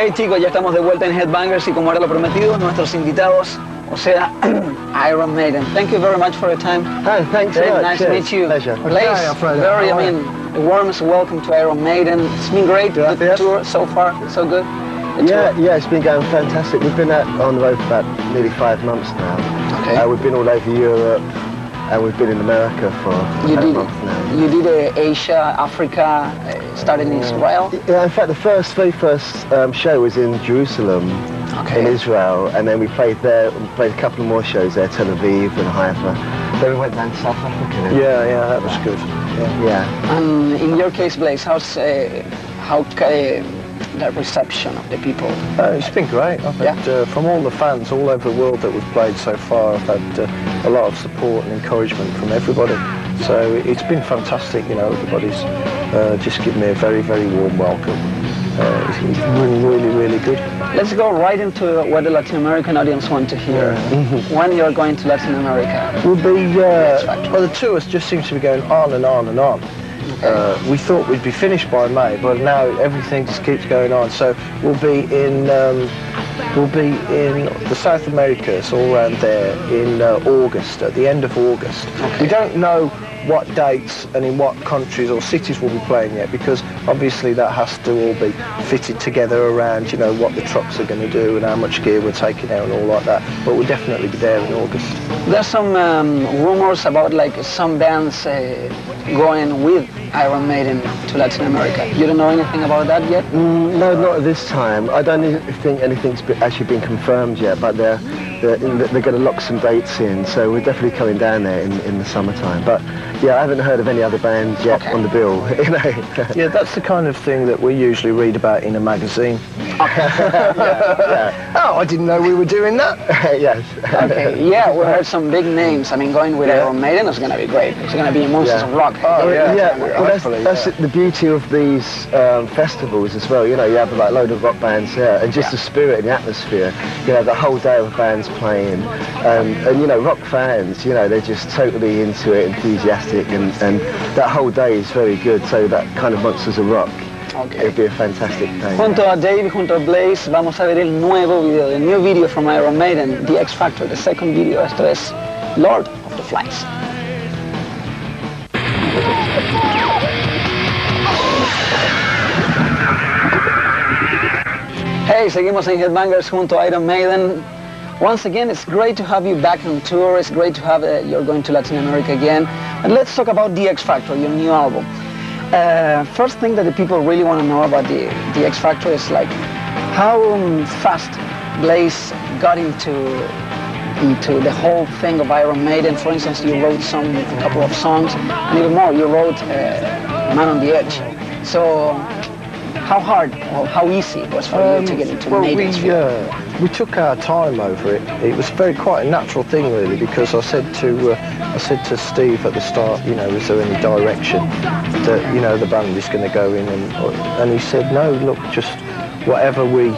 Hey chicos, ya estamos de vuelta en Headbangers y como era lo prometido, nuestros invitados, o sea, Iron Maiden. Thank you very much for your time. Oh, thanks very a lot. nice Cheers. to meet you. Pleasure. Blaze, Alfredo. very, I mean, the warmest welcome to Iron Maiden. It's been great, the tour so far, so good. Yeah, it's been going fantastic. We've been on the road for about nearly 5 months now. Okay. We've been all over Europe, and we've been in America for a month now. You did Asia, Africa, started in Israel? Yeah, in fact, the very first show was in Jerusalem, in Israel, and then we played there, played a couple of more shows there, Tel Aviv and Haifa. Then we went down to South Africa. Then. Yeah, that was good. Yeah. And in your case, Blaze, how's the reception of the people? It's been great. I've had, from all the fans all over the world that we've played so far, I've had a lot of support and encouragement from everybody. So it's been fantastic, you know, everybody's just given me a very, very warm welcome. It's been really, really good. Let's go right into what the Latin American audience want to hear. When you're going to Latin America? We'll be, well, the tour just seems to be going on and on and on. We thought we'd be finished by May, but now everything just keeps going on. So we'll be in the South Americas, all around there, in August, at the end of August. We don't know what dates and in what countries or cities we'll be playing yet, because obviously that has to all be fitted together around, you know, what the trucks are going to do and how much gear we're taking out and all like that. But we'll definitely be there in August. There's some rumors about like some bands going with Iron Maiden to Latin America. You don't know anything about that yet? No, not at this time. I don't think anything's actually been confirmed yet, but they're going to lock some dates in, so we're definitely coming down there in the summertime. But yeah, I haven't heard of any other bands yet on the bill. You know? Yeah, that's the kind of thing that we usually read about in a magazine. Oh, I didn't know we were doing that. Yes. Okay, yeah, we heard some big names. I mean, going with Iron Maiden is going to be great. It's going to be Monsters of Rock. Oh, well, that's the beauty of these festivals as well. You know, you have like a load of rock bands there, and just the spirit and the atmosphere. You know, the whole day of bands playing, and you know, rock fans, you know, they're just totally into it, enthusiastic, and that whole day is very good. So that kind of Monsters of Rock. It'd be a fantastic day. Junto a Dave, junto a Blaze, vamos a ver el nuevo video, the new video from Iron Maiden, The X Factor, the second video. Esto es Lord of the Flies. Hey, seguimos en Headbangers junto a Iron Maiden. Once again, it's great to have you back on tour. It's great to have you're going to Latin America again. And let's talk about The X Factor, your new album. First thing that the people really want to know about the X Factor is like how fast Blaze got into the whole thing of Iron Maiden. For instance, you wrote a couple of songs, and even more, you wrote Man on the Edge. So how hard or how easy it was for you to get into Maiden's field? We took our time over it. It was quite a natural thing, really, because I said to Steve at the start, you know, is there any direction that, you know, the band is going to go in, and he said, no, look, just whatever we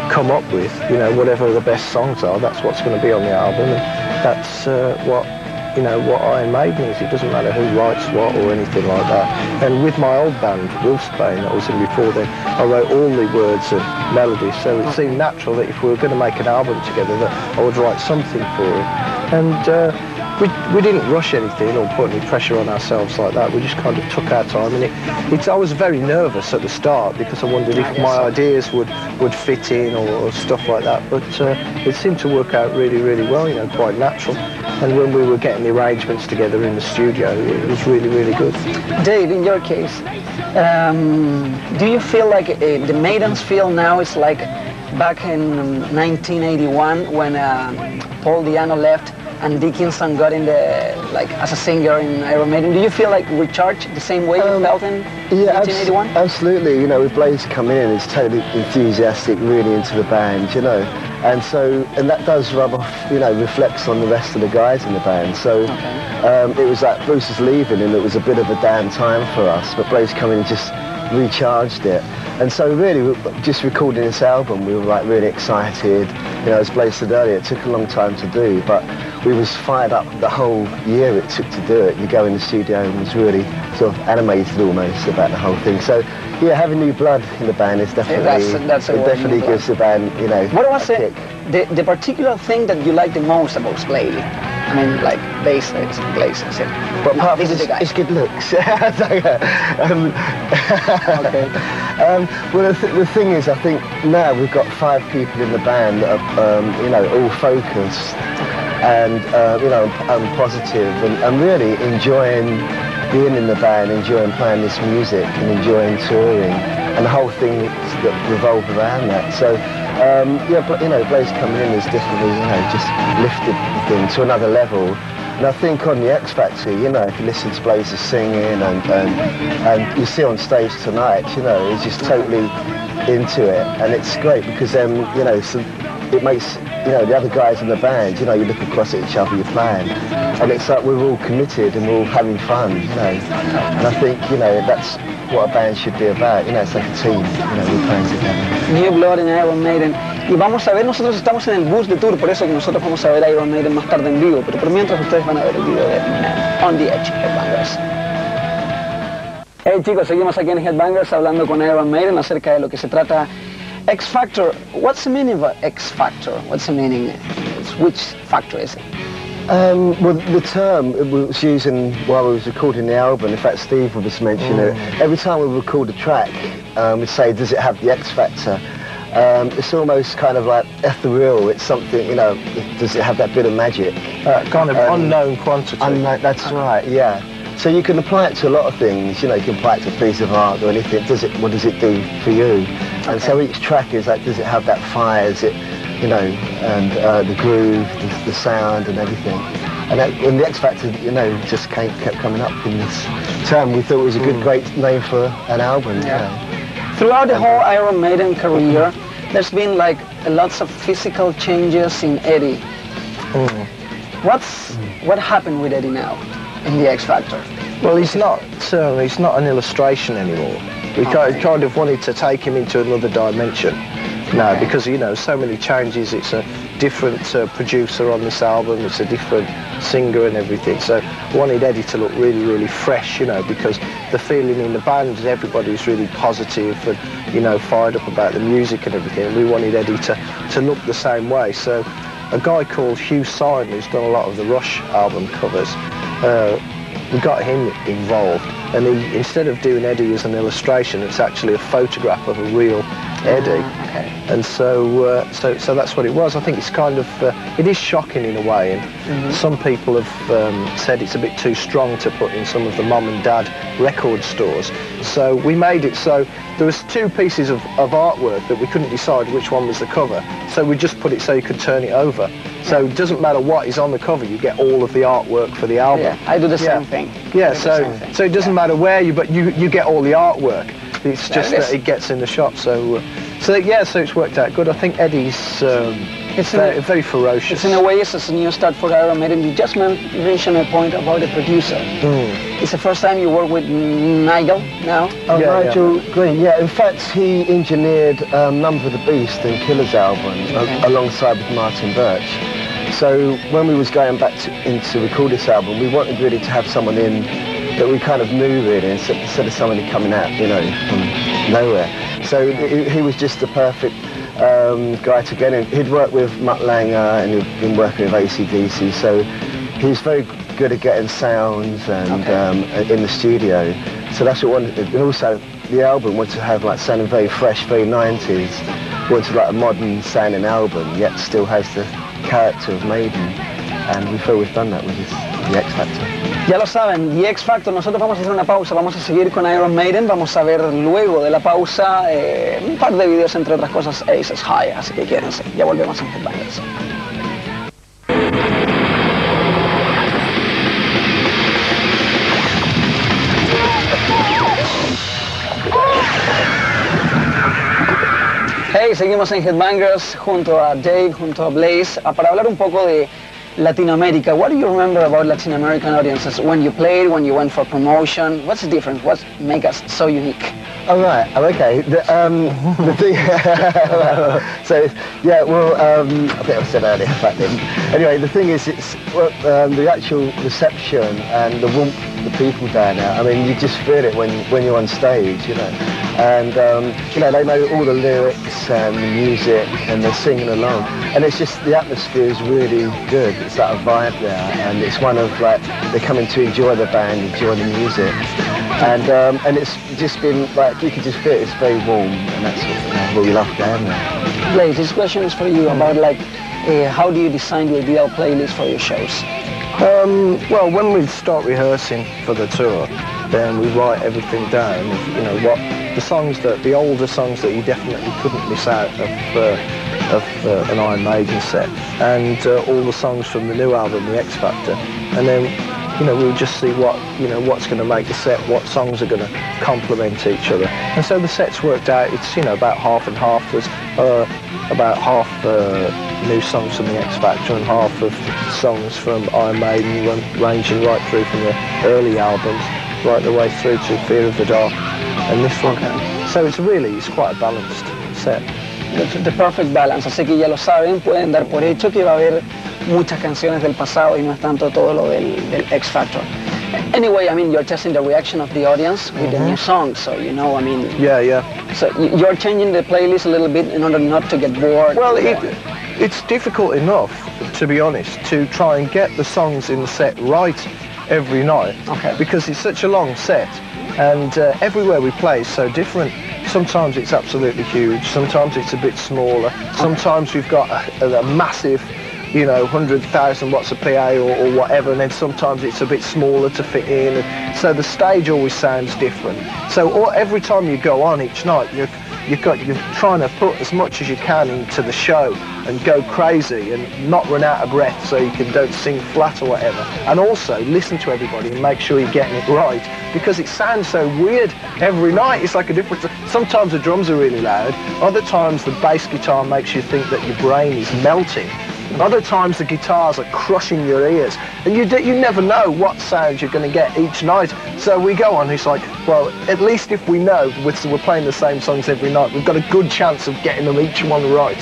come up with, you know, whatever the best songs are, that's what's going to be on the album, and that's what Iron Maiden is. It doesn't matter who writes what or anything like that. And with my old band, Wolfsbane, that I was in before then, I wrote all the words and melodies, so it seemed natural that if we were going to make an album together that I would write something for it. And we didn't rush anything or put any pressure on ourselves like that. We just kind of took our time, and I was very nervous at the start because I wondered if my ideas would fit in or stuff like that. But it seemed to work out really, really well, you know, quite natural. And when we were getting the arrangements together in the studio, it was really, really good. Dave, in your case, do you feel like the Maidens feel now is like back in 1981 when Paul Di'Anno left and Dickinson got in as a singer in Iron Maiden? Do you feel like recharged the same way you felt in 1981? Absolutely. You know, with Blaze coming in, he's totally enthusiastic, really into the band, you know. And that does rub off, you know, reflects on the rest of the guys in the band. So it was like Bruce was leaving and it was a bit of a down time for us, but Blaze coming in just recharged it. And so really, just recording this album, we were like really excited. You know, as Blaze said earlier, it took a long time to do, but we was fired up the whole year it took to do it. You go in the studio and was really sort of animated almost about the whole thing. So Yeah, having new blood in the band is definitely, it definitely gives the band, you know, what was a kick. The particular thing that you like the most about Bayley? I mean, like bassist, Glazes. But apart from it's good looks. Well, the thing is, I think now we've got 5 people in the band that are, you know, all focused and, you know, positive and really enjoying being in the band, enjoying playing this music and enjoying touring and the whole thing that revolved around that. So, yeah, but, you know, Blaze coming in has definitely, you know, just lifted the thing to another level. And I think on the X Factor, you know, if you listen to Blaze's singing and you see on stage tonight, you know, he's just totally into it. And it's great because then, you know, so it makes, you know, the other guys in the band, you know, you look across at each other, you're playing, and it's like we're all committed and we're all having fun, you know. And I think, you know, that's what a band should be about, you know, it's like a team, you know, we're playing together. New Blood en Iron Maiden. Y vamos a ver, nosotros estamos en el bus de tour, por eso que nosotros vamos a ver Iron Maiden más tarde en vivo, pero por mientras ustedes van a ver el video de On the Edge, Headbangers. Hey chicos, seguimos aquí en Headbangers hablando con Iron Maiden acerca de lo que se trata X Factor. What's the meaning of X Factor? What's the meaning? Which factor is it? Well, the term we was using while we was recording the album, in fact Steve was mentioning it, every time we record a track, we'd say, does it have the X Factor? It's almost kind of like ethereal, it's something, you know, does it have that bit of magic? Kind of unknown quantity. That's right, yeah. So you can apply it to a lot of things, you know, you can apply it to a piece of art or anything. What does it do for you? And so each track is like, does it have that fire? Is it, you know, and the groove, the sound and everything. And the X Factor, you know, just kept coming up in this term. We thought it was a good, great name for an album. Yeah. Throughout the whole Iron Maiden career, there's been like lots of physical changes in Eddie. What happened with Eddie now in the X Factor? Well, he's not an illustration anymore. We kind of wanted to take him into another dimension. No, because, you know, so many changes. It's a different producer on this album, it's a different singer and everything. So I wanted Eddie to look really, really fresh, you know, because the feeling in the band is everybody's really positive and, you know, fired up about the music and everything. And we wanted Eddie to look the same way. So a guy called Hugh Sign, who's done a lot of the Rush album covers, we got him involved. And instead of doing Eddie as an illustration, it's actually a photograph of a real Eddie. And so that's what it was. I think it's kind of, it is shocking in a way, and some people have said it's a bit too strong to put in some of the mom and dad record stores. So we made it so there was 2 pieces of artwork that we couldn't decide which one was the cover. So we just put it so you could turn it over. So it doesn't matter what is on the cover, you get all of the artwork for the album. Yeah, I do the same thing. Yeah, so it doesn't matter where but you get all the artwork. It's just that it gets in the shop. So it's worked out good. I think Eddie's very ferocious. It's in a way it's a new start for Iron Maiden. You just mentioned a point about the producer. It's the first time you work with Nigel now. Oh, yeah, Nigel Green. Yeah, in fact he engineered Number of the Beast and Killer's album alongside with Martin Birch. So when we was going back to record this album, we wanted really to have someone in that we kind of knew really, instead of somebody coming out, you know, from nowhere. So he was just the perfect guy to get in. He'd worked with Mutt Lange and he'd been working with AC/DC, so he's very good at getting sounds and in the studio. So that's what we wanted. And also the album wanted to have like sounding very fresh, very 90s. Wanted like a modern sounding album, yet still has the character of Maiden. And we feel we've done that with the X Factor. Ya lo saben, The X Factor. Nosotros vamos a hacer una pausa, vamos a seguir con Iron Maiden, vamos a ver luego de la pausa un par de videos, entre otras cosas, Aces High, así que quédense, ya volvemos en Headbangers. Hey, seguimos en Headbangers junto a Dave, junto a Blaze, para hablar un poco de Latinoamerica. What do you remember about Latin American audiences when you played, when you went for promotion? What's the difference? What makes us so unique? Oh, right. Oh, okay. The thing... so, yeah, well, I think I said earlier back then. Anyway, the thing is, it's the actual reception and the warmth the people down there. I mean, you just feel it when you're on stage, you know. And, you know, they know all the lyrics and the music and they're singing along. And it's just, the atmosphere is really good. It's like a vibe there. And it's one of, like, they're coming to enjoy the band, enjoy the music. And it's just been, like, you can just feel it's very warm. And that's what we love down there. Blaze, this question is for you about, like, how do you design the ideal playlist for your shows? Well, when we start rehearsing for the tour, then we write everything down. You know, what the older songs that you definitely couldn't miss out of an Iron Maiden set, and all the songs from the new album, The X Factor, and then, you know, we'll just see what's going to make the set, what songs are going to complement each other, and so the set's worked out. It's, you know, about half and half. There's about half new songs from the X Factor and half of songs from Iron Maiden, ranging right through from the early albums right the way through to Fear of the Dark and this one. So it's quite a balanced set. The perfect balance, así que ya lo saben, pueden dar por hecho que va a haber muchas canciones del pasado y no es tanto todo lo del X Factor. Anyway, I mean, you're testing the reaction of the audience with the new songs, so, you know, I mean... Yeah. So you're changing the playlist a little bit in order not to get bored? Well, it's difficult enough, to be honest, to try and get the songs in the set right every night, because it's such a long set, and everywhere we play is so different. Sometimes it's absolutely huge, sometimes it's a bit smaller, sometimes we've got a massive, you know, 100,000 watts of PA or whatever, and then sometimes it's a bit smaller to fit in, and so the stage always sounds different. So every time you go on each night, you're trying to put as much as you can into the show and go crazy and not run out of breath so you don't sing flat or whatever, and also listen to everybody and make sure you're getting it right, because it sounds so weird every night. It's like a different, sometimes the drums are really loud, other times the bass guitar makes you think that your brain is melting, other times the guitars are crushing your ears, and you never know what sounds you're going to get each night. So we go on, it's like, well, at least if we know we're playing the same songs every night, we've got a good chance of getting them each one right.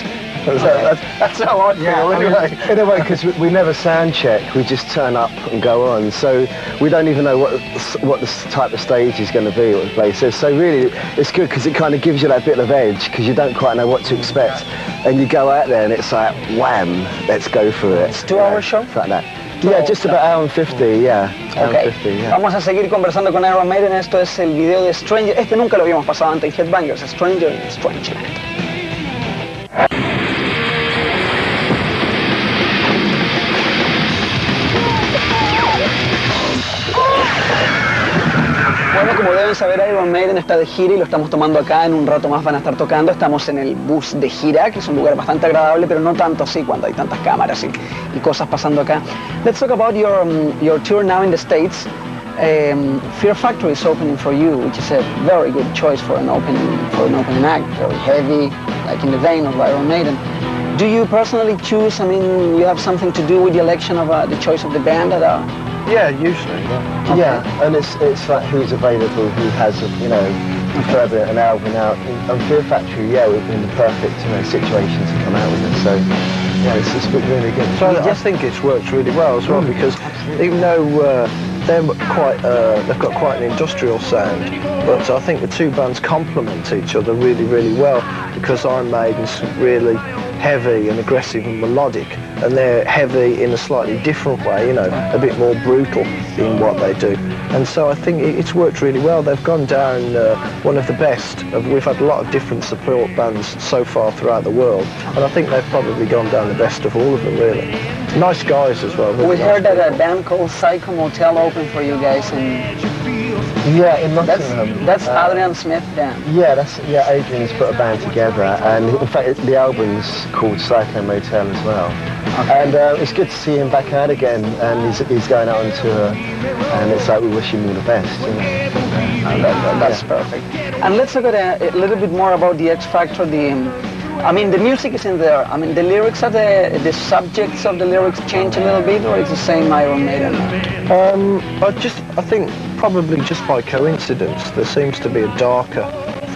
That's how I feel, anyway. In a way, because we never sound check, we just turn up and go on. So we don't even know what the type of stage is going to be, what the place is. So really, it's good because it kind of gives you that bit of edge, because you don't quite know what to expect. And you go out there and it's like, wham, let's go for it. It's a 2-hour show? Like that. Yeah, just about hour and 50, yeah. Hour and 50, yeah. Vamos a seguir conversando con Iron Maiden. Esto es el video de Stranger. Este nunca lo habíamos pasado antes en Headbangers. Stranger in Strangeland. Bueno, como deben saber, Iron Maiden está de gira y lo estamos tomando acá. En un rato más van a estar tocando. Estamos en el bus de gira, que es un lugar bastante agradable, pero no tanto así cuando hay tantas cámaras y cosas pasando acá. Let's talk about your tour now in the States. Fear Factory is opening for you, which is a very good choice for an opening act. Very heavy, like in the vein of Iron Maiden. Do you personally choose? I mean, you have something to do with the election of the choice of the band that are... Yeah, usually. Yeah, yeah, and it's like who's available, who has, you know, further an album out. And Fear Factory, yeah, we've been the perfect, you know, situation to come out with it. So yeah, it's been really good. So I think it's worked really well as well, because even though they've got quite an industrial sound, but I think the two bands complement each other really, really well, because Iron Maiden's really heavy and aggressive and melodic, and they're heavy in a slightly different way, you know, a bit more brutal in what they do. And so I think it's worked really well. They've gone down one of the best. We've had a lot of different support bands so far throughout the world, and I think they've probably gone down the best of all of them, really. Nice guys as well. We heard that a band called Psycho Motel opened for you guys Yeah, in Nottingham. That's Adrian Smith band. Yeah, Adrian's put a band together, and in fact the album's called Psycho Motel as well. And it's good to see him back out again, and he's going out on tour, and it's like we wish him all the best. You know? That's perfect. And let's talk a little bit more about the X Factor. I mean, the music is in there. I mean, the lyrics are the subjects of the lyrics change a little bit, or it's the same Iron Maiden? I think probably just by coincidence there seems to be a darker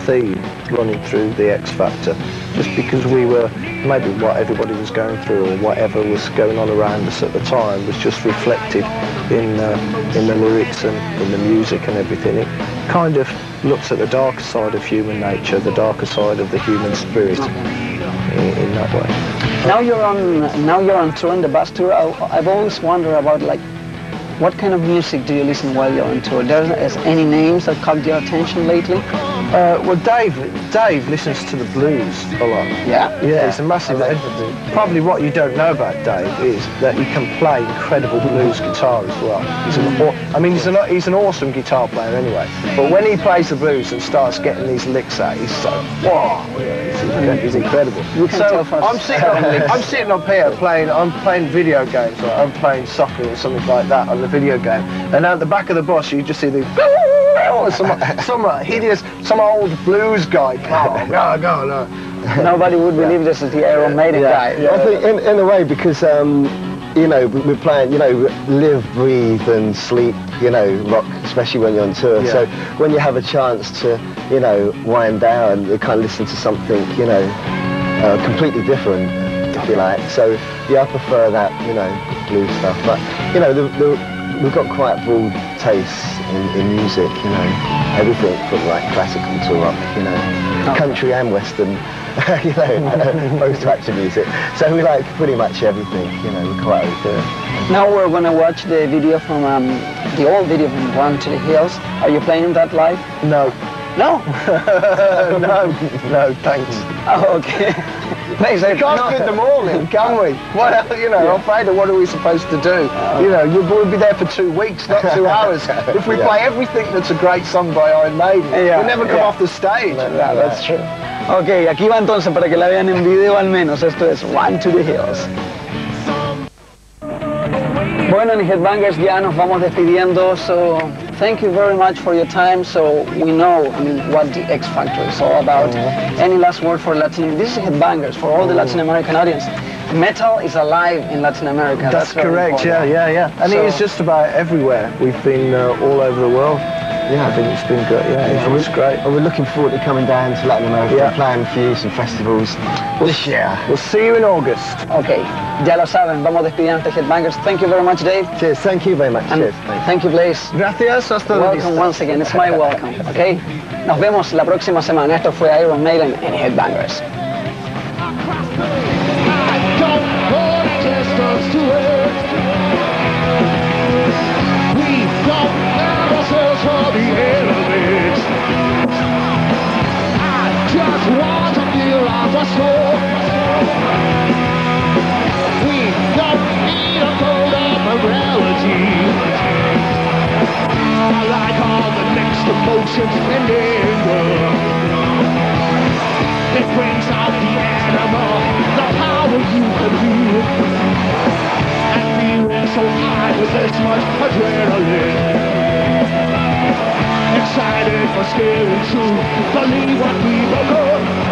theme running through the X Factor, just because we were, maybe what everybody was going through or whatever was going on around us at the time was just reflected in the lyrics and in the music and everything. It kind of looks at the darker side of human nature, the darker side of the human spirit in that way. Now you're on tour, on the bus tour. I've always wondered about, like, what kind of music do you listen while you're on tour? There's any names that caught your attention lately? Well, Dave listens to the blues a lot. Yeah? Yeah, he's a massive... Probably what you don't know about Dave is that he can play incredible blues guitar as well. He's an awesome guitar player anyway. But when he plays the blues and starts getting these licks out, he's so... Whoa! He's incredible. So I'm sitting up here I'm playing video games, or I'm playing soccer or something like that on the video game, and out the back of the bus you just see the some old blues guy. No. Nobody would believe this is the Iron Maiden guy. Yeah. I think in a way, because you know, we're playing, you know, live, breathe and sleep, you know, rock, especially when you're on tour. Yeah. So when you have a chance to, you know, wind down, you kind of listen to something, you know, completely different, if you like. So yeah, I prefer that, you know, blues stuff. But you know, we've got quite broad tastes in music, you know, everything from like classical to rock, you know, country and western. You know, both types of music. So we like pretty much everything, you know, we're quite open. Now we're going to watch the video from, the old video from Run to the Hills. Are you playing that live? No. No? No, thanks. Oh, okay. We can't fit them all in, can we? What else, you know, Alfredo, what are we supposed to do? You know, we'll be there for 2 weeks, not 2 hours. If we play everything that's a great song by Iron Maiden, we'll never come off the stage. Yeah, that's true. Ok, aquí va entonces para que la vean en video al menos. Esto es Run to the Hills. Bueno, en Headbangers ya nos vamos despidiendo. So thank you very much for your time. So we know, I mean, what the X Factor is all about. Any last word for Latin? This is Headbangers for all the Latin American audience. Metal is alive in Latin America. That's correct. Yeah. And it is just about everywhere. We've been all over the world. Yeah, I think it's been good. Yeah, it's great. We're looking forward to coming down to Latin America and playing for you some festivals this year. We'll see you in August. Okay, ya lo saben, vamos despidiendo de Headbangers. Thank you very much, Dave. Cheers, thank you very much. And cheers. Thank you, Blaze. Gracias, hasta la vista. Welcome once again, it's my welcome, okay? Nos vemos la próxima semana. Esto fue Iron Maiden en Headbangers. For the enemies, I just want to feel our soul. We don't need a code of morality. I like all the next emotions spinning. It brings out the animal, the power you can feel. And feeling so high with this much adrenaline. Excited for scary truth, believe what we become.